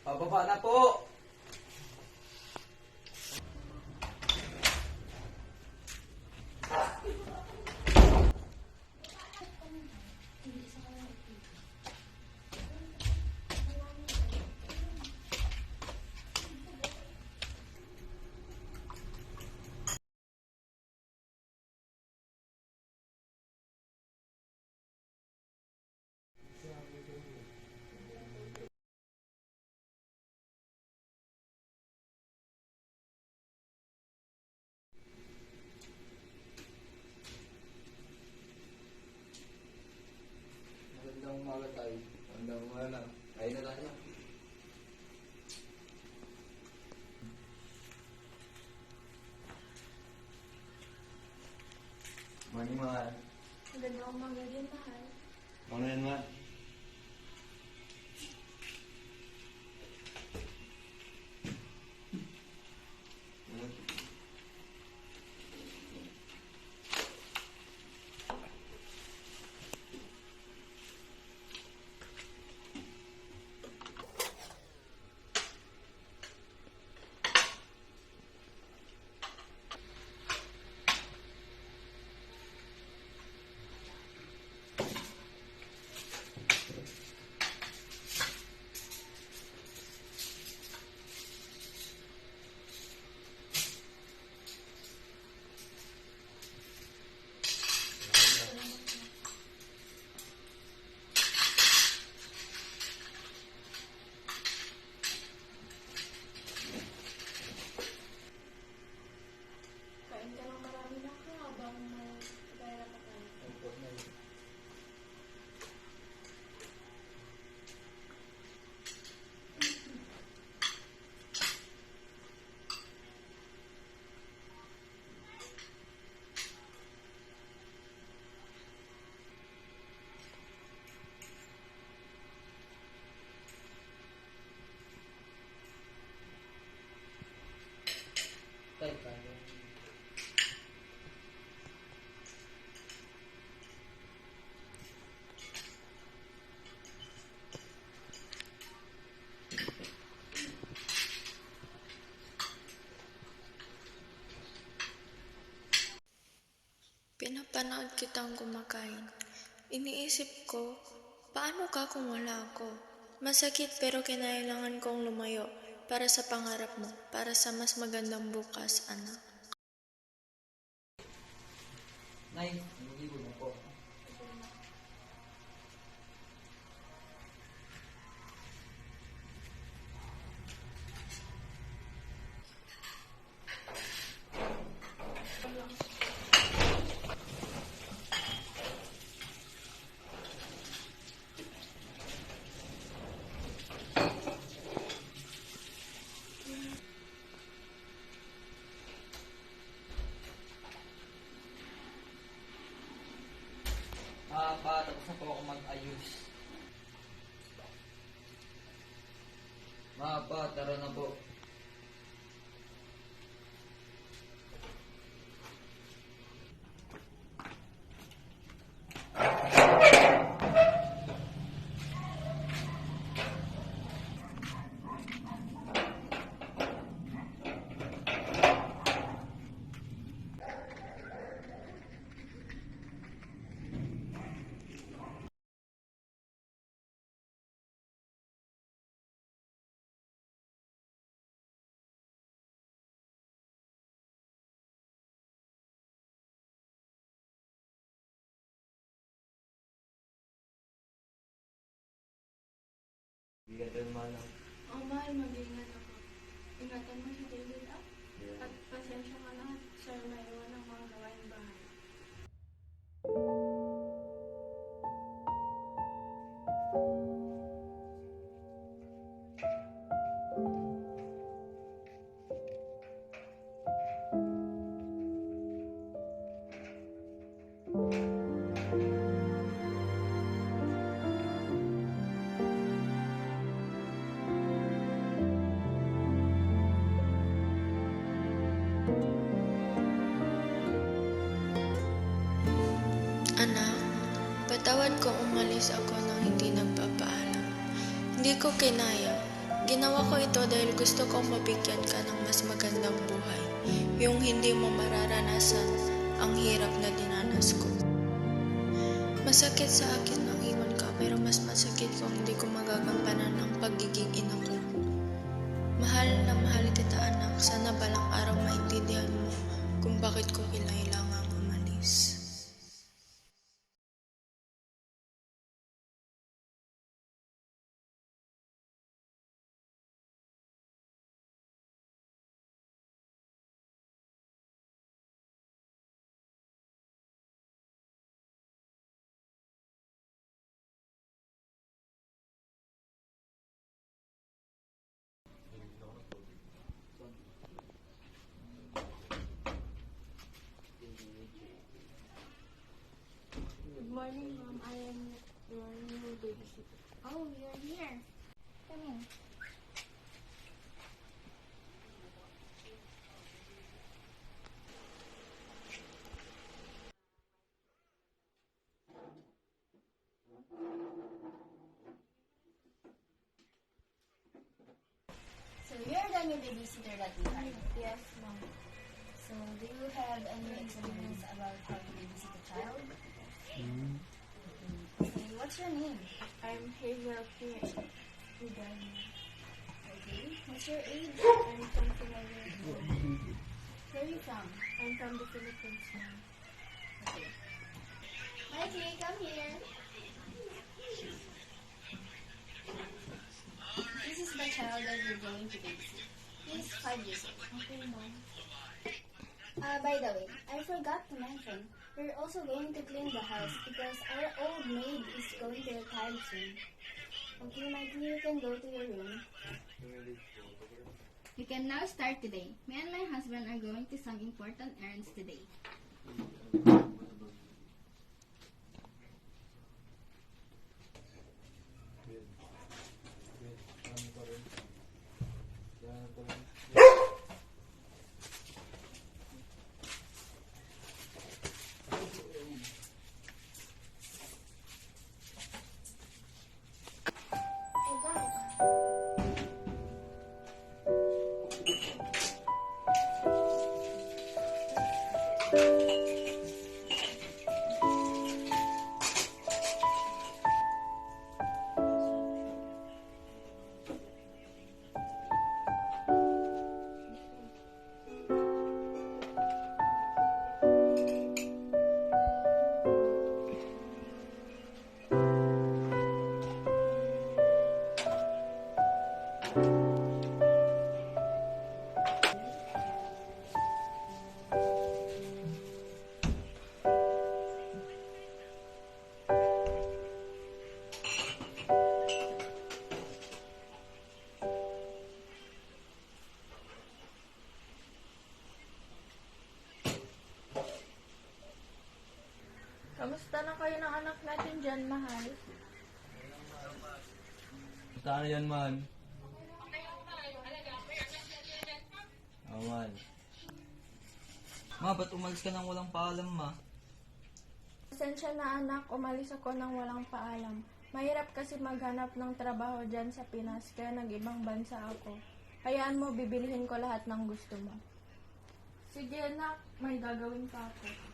Pababa na po! Magandang umaga tayo. Magandang umaga na. Kain na tayo. Morning, mahal. Magandang umaga din, mahal. Ano yan, mahal? Kain ka ng marami na ka habang may pagkaya pa tayo. Tayo, tayo. Pinapanood kitang kumakain. Iniisip ko, paano ka kung wala ako? Masakit pero kinailangan kong lumayo para sa pangarap mo, para sa mas magandang bukas, anak. Nay, naligo na po. Tapos na po ako mag-ayos. Tara na po. Bigat yung mana. Oh, mahal, mag-ingat ako. Ingatan mo si David, ah. Yeah. At pasensya ka na. Sir, may iwan ang mga gawain bahay. Anak, patawad kung umalis ako nang hindi nagpapaalam. Hindi ko kinaya. Ginawa ko ito dahil gusto kong mabigyan ka ng mas magandang buhay. Yung hindi mo mararanasan ang hirap na dinanas ko. Masakit sa akin nang iwan ka, pero mas masakit kung hindi ko magagampanan ang pagiging ina ko. Mahal na mahal kita, anak. Sana balang araw maintindihan mo kung bakit ko kailangang umalis. Good morning, Mom. I am your new babysitter. Oh, you're here. Come in. So you're the new babysitter that we hired. Yes, Mom. So do you have any experience about how to babysit a child? Okay, what's your name? I'm Hazel P. Udanya. Okay, what's your age? I'm from Philippines. Where are you from? I'm from the Philippines, Mom. Okay. Mikey, come here. This is the child that you're going to babysit. He's 5 years old. Okay, Mom. By the way, I forgot to mention, we're also going to clean the house because our old maid is going to retire soon. Okay, Mikey, you can go to your room. You can now start today. Me and my husband are going to some important errands today. Kamusta na kayo ng anak natin dyan, mahal? Saan yan, man? Oh, man. Ma, ba't umalis ka nang walang paalam, ma? Pasensya na, anak. Umalis ako nang walang paalam. Mahirap kasi maghanap ng trabaho dyan sa Pinas, kaya nag-ibang bansa ako. Hayaan mo, bibilihin ko lahat ng gusto mo. Sige, anak. May gagawin pa ako.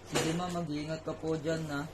Sige, ma, mag-iingat ka po dyan, ha?